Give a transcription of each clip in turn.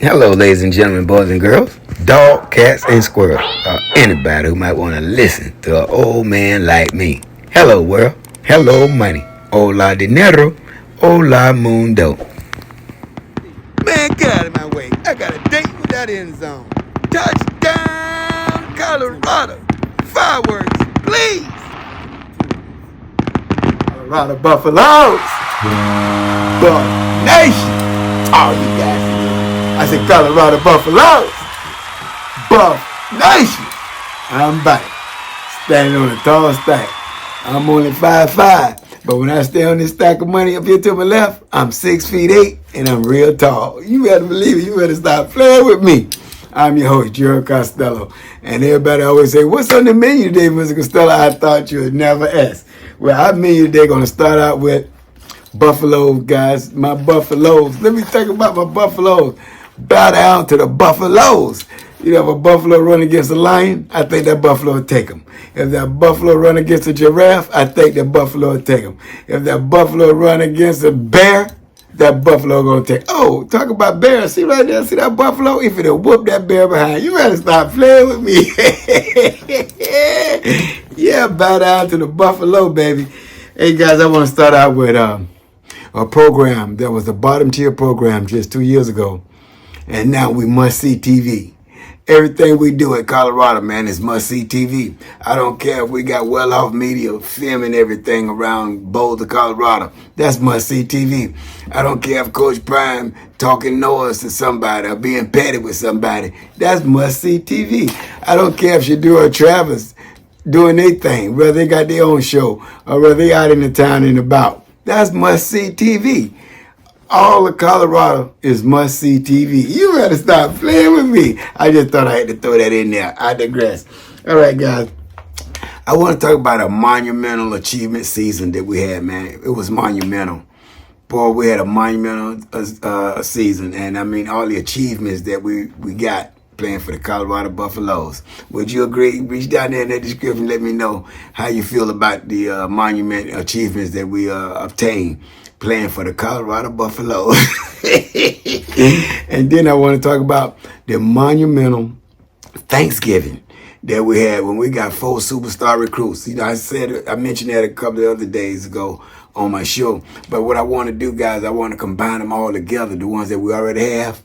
Hello, ladies and gentlemen, boys and girls, dog, cats, and squirrels, or anybody who might want to listen to an old man like me. Hello, world. Hello, money. Hola, dinero. Hola, mundo. Man, get out of my way. I got a date with that end zone. Touchdown, Colorado. Fireworks, please. Colorado Buffaloes. Buff Nation. Oh, you guys. I said Colorado Buffaloes. Buff Nation. I'm back. Standing on a tall stack. I'm only 5'5", but when I stand on this stack of money up here to my left, I'm 6'8", and I'm real tall. You better believe it. You better stop playing with me. I'm your host, Gerald Costello. And everybody always say, what's on the menu today, Mr. Costello? I thought you would never ask. Well, our menu today going to start out with Buffaloes, guys. My Buffaloes. Let me talk about my Buffaloes. Bow down to the Buffaloes. You know, if a buffalo run against a lion, I think that buffalo will take him. If that buffalo run against a giraffe, I think that buffalo will take him. If that buffalo run against a bear, that buffalo gonna take. Oh, talk about bears. See right there? See that buffalo? If it'll whoop that bear behind, you better stop playing with me. Yeah, bow down to the buffalo, baby. Hey, guys, I want to start out with a program that was a bottom tier program just 2 years ago. And now we must see TV. Everything we do at Colorado, man, is must-see TV. I don't care if we got well-off media filming everything around Boulder, Colorado. That's must-see TV. I don't care if Coach Prime talking noise to somebody or being petty with somebody. That's must-see TV. I don't care if Shadura or Travis doing their thing, whether they got their own show or whether they out in the town and about. That's must-see TV. All of Colorado is must-see TV. You better stop playing with me. I just thought I had to throw that in there. I digress. All right, guys. I want to talk about a monumental achievement season that we had, man. It was monumental. Boy, we had a monumental season. And, I mean, all the achievements that we got playing for the Colorado Buffaloes. Would you agree? Reach down there in that description. Let me know how you feel about the monument achievements that we obtained playing for the Colorado Buffaloes. And then I want to talk about the monumental Thanksgiving that we had when we got 4 superstar recruits. You know, I mentioned that a couple of other days ago on my show. But what I want to do, guys, I want to combine them all together, the ones that we already have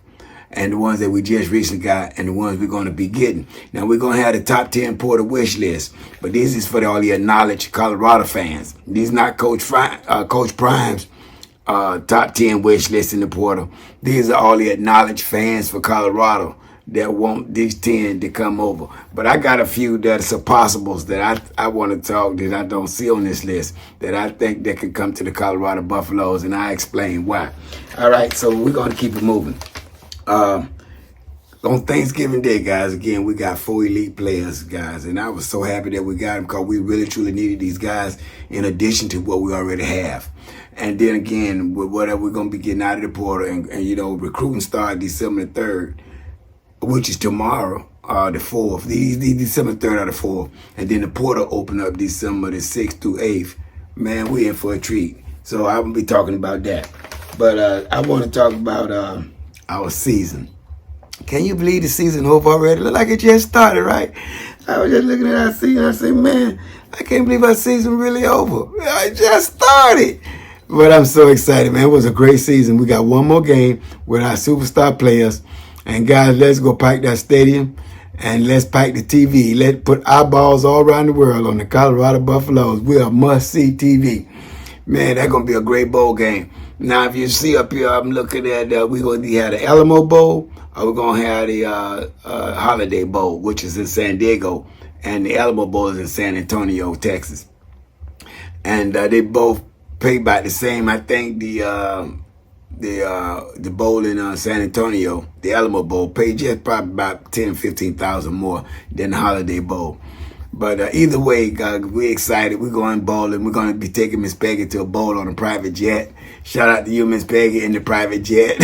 and the ones that we just recently got and the ones we're going to be getting. Now, we're going to have the top 10 Porter wish list, but this is for all the acknowledged Colorado fans. These not Coach Prime's top 10 wish list in the portal. These are all the acknowledged fans for Colorado that want these 10 to come over. But I got a few that are possibles that I want to talk that I don't see on this list that I think that could come to the Colorado Buffaloes, and I explain why. All right, so we're going to keep it moving. On Thanksgiving Day, guys, again, we got 4 elite players, guys, and I was so happy that we got them because we really, truly needed these guys in addition to what we already have. And then again, with whatever we're going to be getting out of the portal, and you know, recruiting started December 3rd, which is tomorrow, the 4th. These December 3rd are the 4th. And then the portal open up December the 6th through 8th. Man, we in for a treat. So I will be talking about that. But I want to talk about our season. Can you believe the season over already? Look like it just started, right? I was just looking at our season. I said, man, I can't believe our season really over. It just started. But I'm so excited, man. It was a great season. We got one more game with our superstar players. And guys, let's go pack that stadium and let's pack the TV. Let's put eyeballs all around the world on the Colorado Buffaloes. We are must-see TV. Man, that's going to be a great bowl game. Now, if you see up here, I'm looking at, we're going to have the Alamo Bowl, or we're going to have the Holiday Bowl, which is in San Diego. And the Alamo Bowl is in San Antonio, Texas. And they both pay about the same. I think the bowl in San Antonio, the Alamo Bowl, paid just probably about $10,000-15,000 more than the Holiday Bowl. But either way, we're excited. We're going bowling. We're going to be taking Miss Peggy to a bowl on a private jet. Shout out to you, Miss Peggy, in the private jet.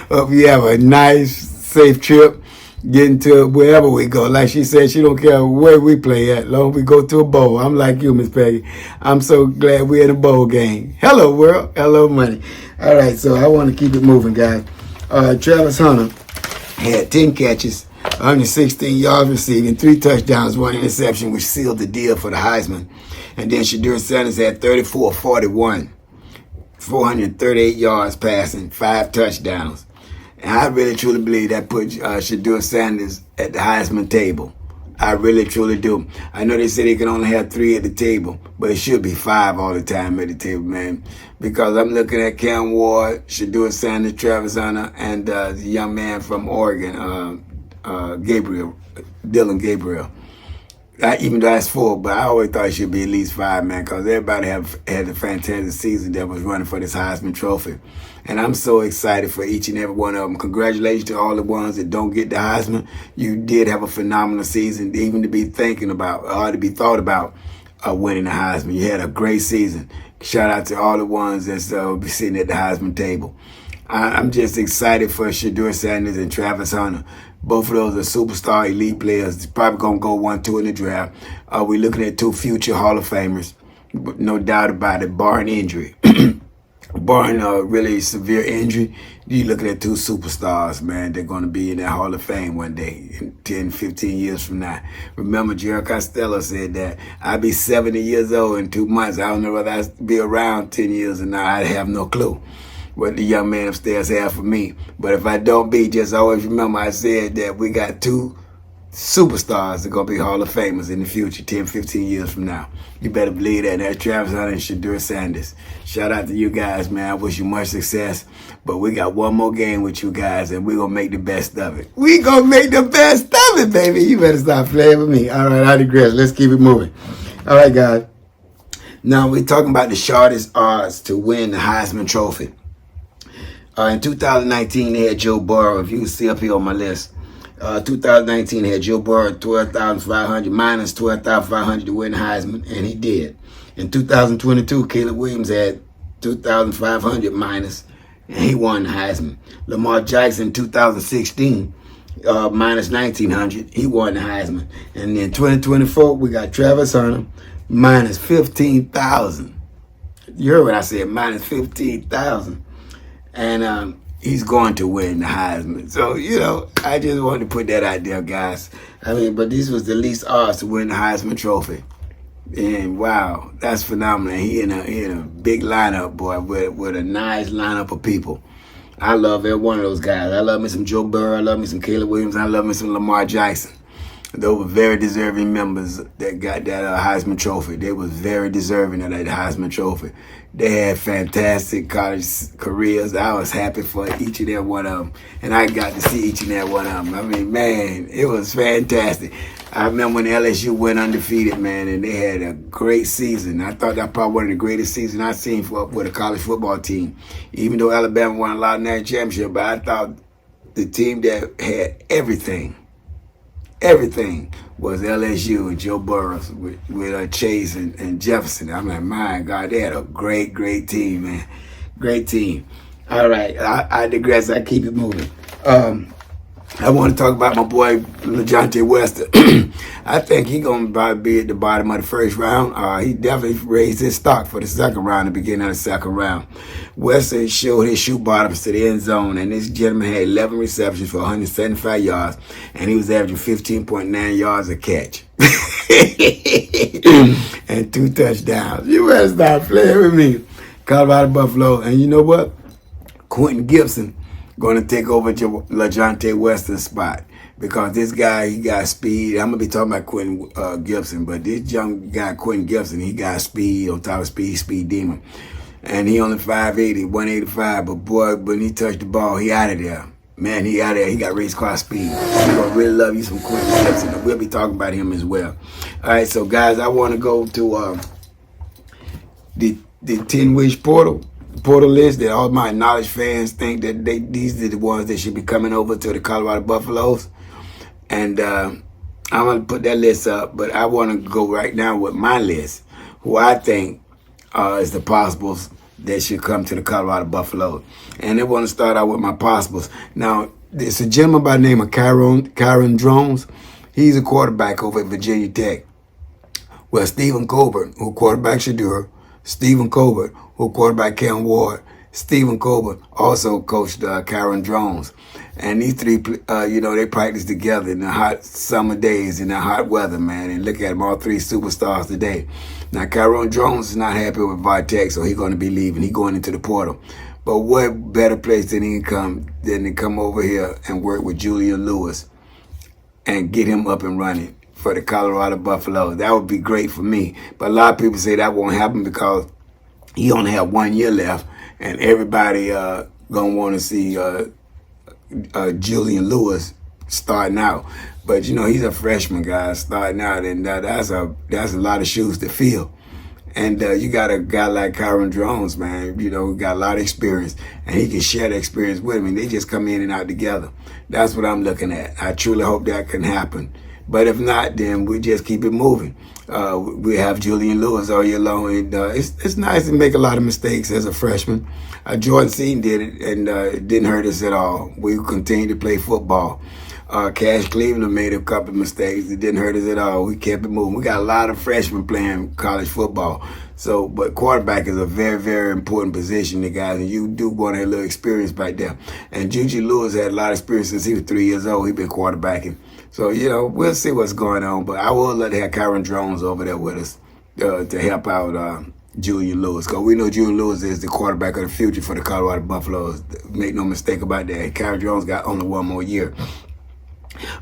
Hope you have a nice, safe trip. Getting to wherever we go. Like she said, she don't care where we play at, long as we go to a bowl. I'm like you, Miss Peggy. I'm so glad we're in a bowl game. Hello, world. Hello, money. All right, so I want to keep it moving, guys. Travis Hunter had 10 catches, 116 yards receiving, 3 touchdowns, 1 interception, which sealed the deal for the Heisman. And then Shedeur Sanders had 34 of 41, 438 yards passing, 5 touchdowns. And I really truly believe that put Shedeur Sanders at the Heisman table. I really truly do. I know they said they can only have 3 at the table, but it should be 5 all the time at the table, man. Because I'm looking at Cam Ward, Shedeur Sanders, Travis Hunter, and the young man from Oregon, Dylan Gabriel. Even though that's 4, but I always thought it should be at least 5, man, because everybody had a fantastic season that was running for this Heisman Trophy. And I'm so excited for each and every one of them. Congratulations to all the ones that don't get the Heisman. You did have a phenomenal season, even to be thinking about, or to be thought about winning the Heisman. You had a great season. Shout out to all the ones that's be sitting at the Heisman table. I'm just excited for Shedeur Sanders and Travis Hunter. Both of those are superstar elite players. Probably going to go 1-2 in the draft. We're looking at 2 future Hall of Famers. No doubt about it, barring injury. Barring a really severe injury, you're looking at 2 superstars, man. They're going to be in that Hall of Fame one day, in 10, 15 years from now. Remember, Gerald Costello said that I'll be 70 years old in 2 months. I don't know whether I'll be around 10 years or not. I have no clue what the young man upstairs have for me. But if I don't be, just always remember I said that we got 2 superstars that are going to be Hall of Famers in the future, 10, 15 years from now. You better believe that. That's Travis Hunter and Shedeur Sanders. Shout out to you guys, man. I wish you much success. But we got one more game with you guys, and we're going to make the best of it. We going to make the best of it, baby. You better stop playing with me. All right, I digress. Let's keep it moving. All right, guys. Now, we're talking about the shortest odds to win the Heisman Trophy. In 2019, they had Joe Burrow. If you can see up here on my list. 2019 had Joe Burrow 12,500 minus 12,500 to win the Heisman, and he did. In 2022, Caleb Williams had 2,500 minus, and he won the Heisman. Lamar Jackson 2016 minus 1,900, he won the Heisman. And in 2024, we got Travis Hunter minus 15,000. You heard what I said, minus 15,000, and he's going to win the Heisman. So, I just wanted to put that out there, guys. But this was the least odds to win the Heisman Trophy. And wow, that's phenomenal. He in a big lineup, boy, with a nice lineup of people. I love every one of those guys. I love me some Joe Burrow. I love me some Caleb Williams. I love me some Lamar Jackson. Those were very deserving members that got that Heisman Trophy. They was very deserving of that Heisman Trophy. They had fantastic college careers. I was happy for each and every one of them. And I got to see each and every one of them. Man, it was fantastic. I remember when LSU went undefeated, man, and they had a great season. I thought that probably one of the greatest seasons I've seen with a college football team. Even though Alabama won a lot of national championships, but I thought the team that had everything was LSU and Joe Burrow with Chase and Jefferson. I'm like, my God, they had a great, great team, man. Great team. All right, I digress. I keep it moving. I want to talk about my boy LeJohntay Wester. I think he's going to probably be at the bottom of the first round. He definitely raised his stock for the second round, the beginning of the second round. Wester showed his shoe bottoms to the end zone, and this gentleman had 11 receptions for 175 yards, and he was averaging 15.9 yards a catch. And 2 touchdowns. You better stop playing with me. Colorado Buffalo. And you know what? Quentin Gibson going to take over LeJohntay Wester's spot. Because this guy, he got speed. I'm going to be talking about Quentin Gibson, but this young guy, Quentin Gibson, he got speed on top of speed demon. And he only 5'80", 185, but boy, when he touched the ball, he out of there. Man, he out of there. He got race car speed. You're going to really love you some Quentin Gibson. And we'll be talking about him as well. All right, so guys, I want to go to the 10-wish portal list that all my knowledge fans think that these are the ones that should be coming over to the Colorado Buffaloes. And I'm going to put that list up, but I want to go right now with my list, who I think is the possibles that should come to the Colorado Buffaloes. And I want to start out with my possibles. Now, there's a gentleman by the name of Kyron Drones. He's a quarterback over at Virginia Tech. Well, Stephen Colbert, who quarterback Shedeur, Stephen Colbert, who quarterback Cam Ward, Stephen Colbert also coached Kyron Jones. And these three, they practice together in the hot summer days, in the hot weather, man. And look at them, all three superstars today. Now, Kyron Jones is not happy with Vitek, so he's going to be leaving. He's going into the portal. But what better place than to come over here and work with Julian Lewis and get him up and running for the Colorado Buffaloes? That would be great for me. But a lot of people say that won't happen because he only have 1 year left, and everybody gonna want to see Julian Lewis starting out. But he's a freshman, guy, starting out, and that's a lot of shoes to fill. And you got a guy like Kyron Jones, man, got a lot of experience, and he can share the experience with him, and they just come in and out together. That's what I'm looking at. I truly hope that can happen. But if not, then we just keep it moving. We have Julian Lewis all year long, and it's nice to make a lot of mistakes as a freshman. Jordan Seaton did it, and it didn't hurt us at all. We continued to play football. Cash Cleveland made a couple of mistakes. It didn't hurt us at all. We kept it moving. We got a lot of freshmen playing college football. But quarterback is a very, very important position, the guys, and you do want to have a little experience back there. And Juju Lewis had a lot of experience since he was 3 years old. He's been quarterbacking. So, we'll see what's going on. But I would love to have Kyron Jones over there with us to help out Julian Lewis. Because we know Julian Lewis is the quarterback of the future for the Colorado Buffaloes. Make no mistake about that. Kyron Jones got only 1 more year.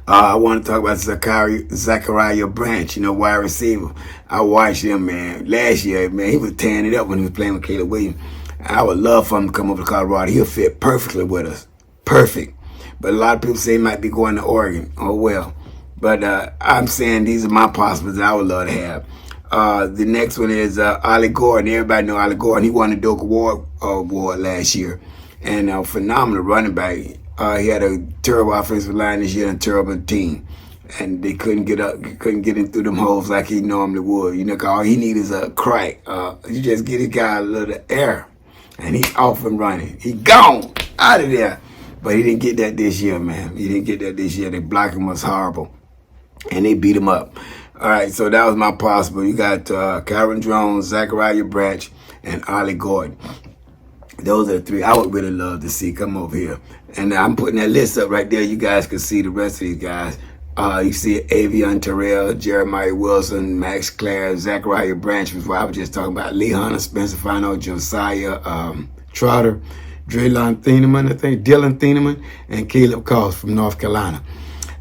I want to talk about Zachariah Branch, wide receiver. I watched him, man. Last year, man, he was tearing it up when he was playing with Caleb Williams. I would love for him to come over to Colorado. He'll fit perfectly with us. Perfect. But a lot of people say he might be going to Oregon. Oh, well. But I'm saying these are my possibilities I would love to have. The next one is Ollie Gordon. Everybody know Ollie Gordon. He won the Doak Award last year. And a phenomenal running back. He had a terrible offensive line this year and a terrible team. And they couldn't get in through them holes like he normally would. Cause all he needs is a crack. You just get this guy a little air, and he's off and running. He gone out of there. But he didn't get that this year, man. He didn't get that this year. They blocked him was horrible. And they beat him up. All right, so that was my possible. You got Kyron Jones, Zachariah Branch, and Ollie Gordon. Those are the three I would really love to see come over here. And I'm putting that list up right there. You guys can see the rest of these guys. You see Avion Terrell, Jeremiah Wilson, Max Clare, Zachariah Branch, was what I was just talking about. Lee Hunter, Spencer Fino, Josiah Trotter, Dylan Thieneman, and Caleb Cost from North Carolina.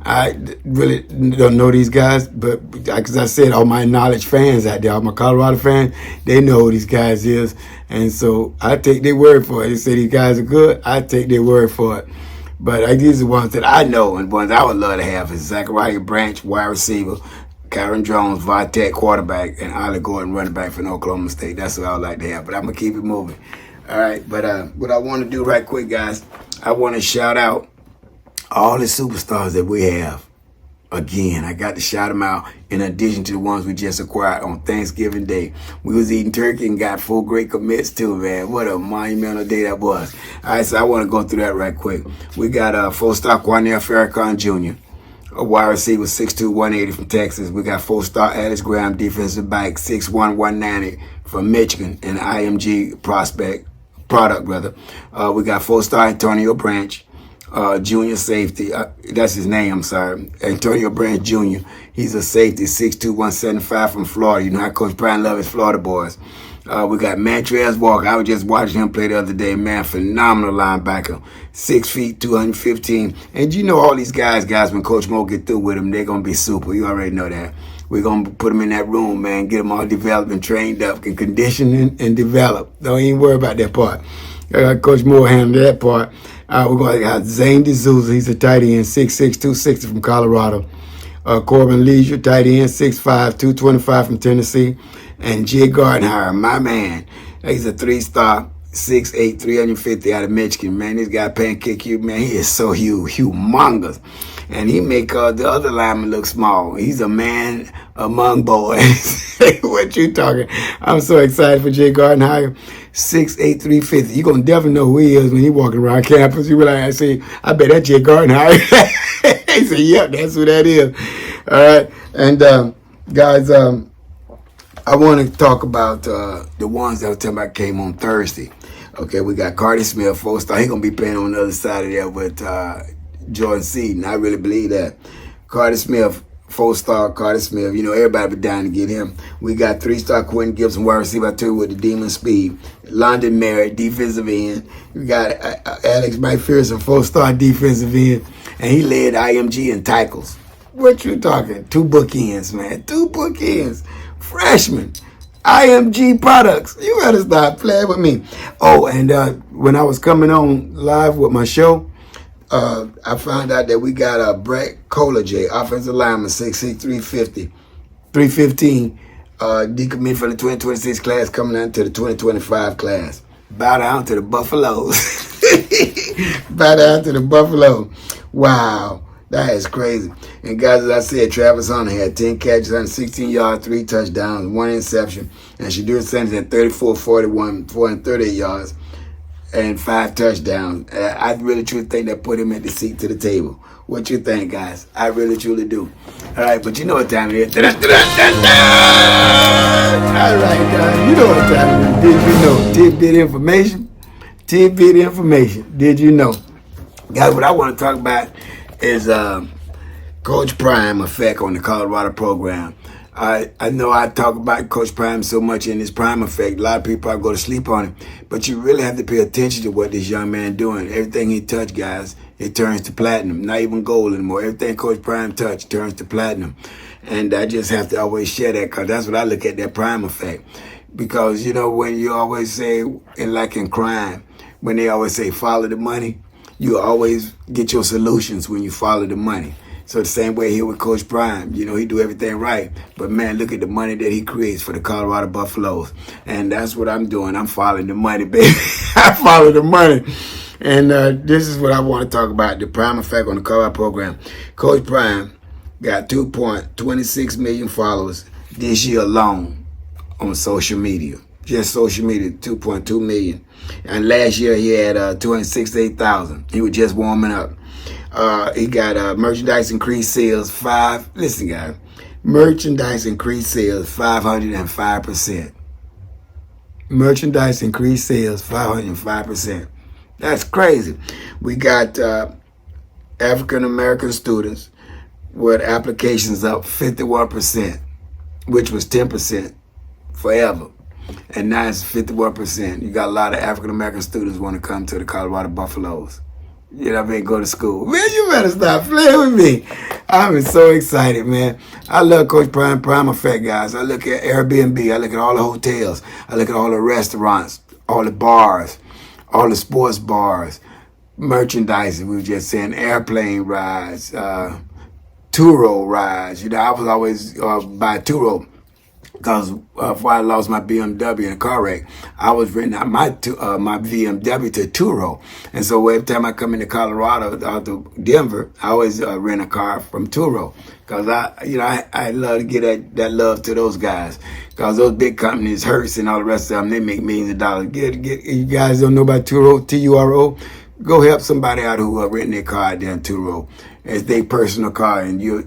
I really don't know these guys, but as I said, all my knowledge fans out there, all my Colorado fans, they know who these guys is. And so I take their word for it. They say these guys are good. I take their word for it. But these are the ones that I know and ones I would love to have is Zachariah Branch, wide receiver, Kyron Jones, Vitek, quarterback, and Ollie Gordon, running back for Oklahoma State. That's what I would like to have. But I'm going to keep it moving. All right. But what I want to do right quick, guys, I want to shout out all the superstars that we have. Again, I got to shout them out in addition to the ones we just acquired on Thanksgiving Day. We was eating turkey and got 4 great commits too, man. What a monumental day that was. All right, so I want to go through that right quick. We got 4-star Quanell Farrakhan Jr., a wide receiver, 6'2", 180 from Texas. We got 4-star Alex Graham, defensive back, 6'1", 190 from Michigan, and IMG product. We got 4-star Antonio Branch, junior safety. That's his name, I'm sorry. Antonio Branch Jr. He's a safety, 6'2", 175 from Florida. You know how Coach Brian loves his Florida boys. We got Mantrez Walker. I was just watching him play the other day, man. Phenomenal linebacker. 6 feet, 215. And you know all these guys, when Coach Mo get through with them, they're going to be super. You already know that. We're going to put them in that room, man. Get them all developed and trained up and conditioned and developed. Don't even worry about that part. Coach Moore handled that part. We're going to have Zane D'Souza. He's a tight end, 6'6", 260 from Colorado. Corbin Leisure, tight end, 6'5", 225 from Tennessee. And Jay Gardenhire, my man. He's a 3-star, 6'8", 350 out of Michigan. Man, this guy pancake you, man. He is so humongous. And he make the other lineman look small. He's a man among boys. What you talking? I'm so excited for Jay Gardenhire. 6'8", 350. You're going to definitely know who he is when he's walking around campus. You be like, I bet that's Jay Gardenhire. He said, yep, that's who that is. All right. And, guys, I want to talk about the ones that I was talking about came on Thursday. Okay, we got Carter Smith, 4-star. He gonna be playing on the other side of there with Jordan Seaton. I really believe that. Carter Smith, 4-star Carter Smith. You know, everybody be dying to get him. We got 3-star Quentin Gibson, wide receiver, I told you, with the demon speed. London Merritt, defensive end. We got Alex McPherson, 4-star defensive end. And he led IMG in tackles. What you talking? 2 bookends, man. 2 bookends. Freshman. IMG products. You gotta stop playing with me. Oh, and when I was coming on live with my show, I found out that we got Brett Colajay, offensive lineman, 6'6", 315, decommitted from the 2026 class, coming out to the 2025 class. Bow down to the Buffaloes. Bow down to the Buffalo. Wow. That is crazy. And guys, as I said, Travis Hunter had 10 catches, 116 yards, 3 touchdowns, 1 interception. And Shadur Sanders had 34, 41, 438 yards, and 5 touchdowns. I really truly think that put him at the seat to the table. What you think, guys? I really truly do. All right, but you know what time it is. All right, guys, you know what time it is. Did you know? Tidbit information. Tidbit information. Did you know? Guys, what I want to talk about is Coach Prime effect on the Colorado program. I know I talk about Coach Prime so much in his Prime effect. A lot of people go to sleep on it, but you really have to pay attention to what this young man doing. Everything he touch, guys, it turns to platinum. Not even gold anymore. Everything Coach Prime touch turns to platinum. And I just have to always share that, because that's what I look at, that Prime effect. Because, you know, when you always say, in crime, when they always say follow the money, you always get your solutions when you follow the money. So the same way here with Coach Prime, you know, he do everything right. But man, look at the money that he creates for the Colorado Buffaloes. And that's what I'm doing. I'm following the money, baby. I follow the money. And this is what I want to talk about, the Prime effect on the Colorado program. Coach Prime got 2.26 million followers this year alone on social media. Just social media, 2.2 million. And last year he had 268,000. He was just warming up. He got merchandise increased sales listen guys, merchandise increased sales 505%. Merchandise increased sales 505%. That's crazy. We got African American students with applications up 51%, which was 10% forever. And now it's 51%. You got a lot of African American students want to come to the Colorado Buffaloes. You know what I mean? Go to school. Man, you better stop playing with me. I'm so excited, man. I love Coach Prime effect, guys. I look at Airbnb. I look at all the hotels. I look at all the restaurants, all the bars, all the sports bars, merchandising. We were just saying airplane rides, Turo rides. You know, I was always by Turo. Because before I lost my BMW in a car wreck, I was renting out my BMW to Turo. And so every time I come into Colorado, out to Denver, I always rent a car from Turo. Because I love to get that love to those guys. Because those big companies, Hertz and all the rest of them, they make millions of dollars. You guys don't know about Turo, Turo? Go help somebody out who are renting their car out there in Turo. It's their personal car, and you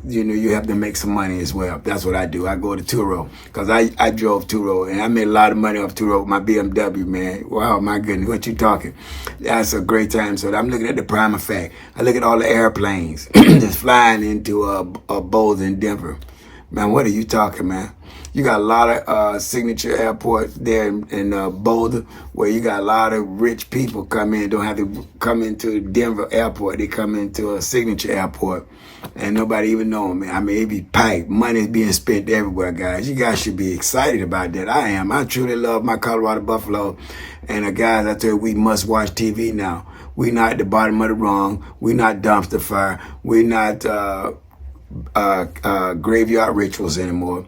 have to make some money as well. That's what I do. I go to Turo, because I drove Turo, and I made a lot of money off Turo with my BMW, man. Wow, my goodness, what you talking? That's a great time. So I'm looking at the Prime effect. I look at all the airplanes just flying into Boulder in Denver. Man, what are you talking, man? You got a lot of signature airports there in Boulder, where you got a lot of rich people come in. Don't have to come into Denver airport. They come into a signature airport, and nobody even know them. I mean, it be packed. Money's being spent everywhere, guys. You guys should be excited about that. I am. I truly love my Colorado Buffalo. And guys, I tell you, we must watch TV now. We not at the bottom of the rung. We not dumpster fire. We not graveyard rituals anymore.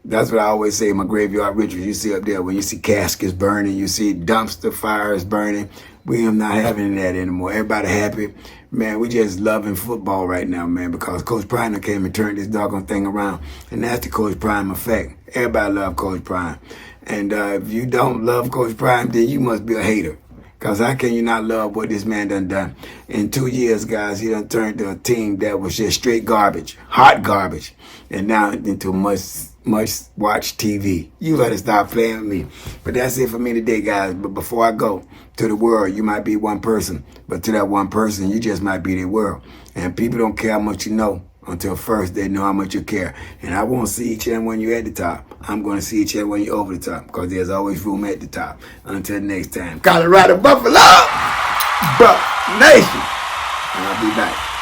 That's what I always say in my graveyard rituals. You see up there, when you see caskets burning, you see dumpster fires burning. We are not having that anymore. Everybody happy. Man, we just loving football right now, man, because Coach Prime came and turned this doggone thing around. And that's the Coach Prime effect. Everybody love Coach Prime. And if you don't love Coach Prime, then you must be a hater. Because how can you not love what this man done? In 2 years, guys, he done turned to a team that was just straight garbage, hot garbage, and now into much much watch TV. You better stop playing with me. But that's it for me today, guys. But before I go, to the world, you might be one person. But to that one person, you just might be the world. And people don't care how much you know until first they know how much you care. And I won't see each and every one you at the top. I'm going to see each and every one you over the top, because there's always room at the top. Until next time, Colorado Buffalo, Buck Nation. And I'll be back.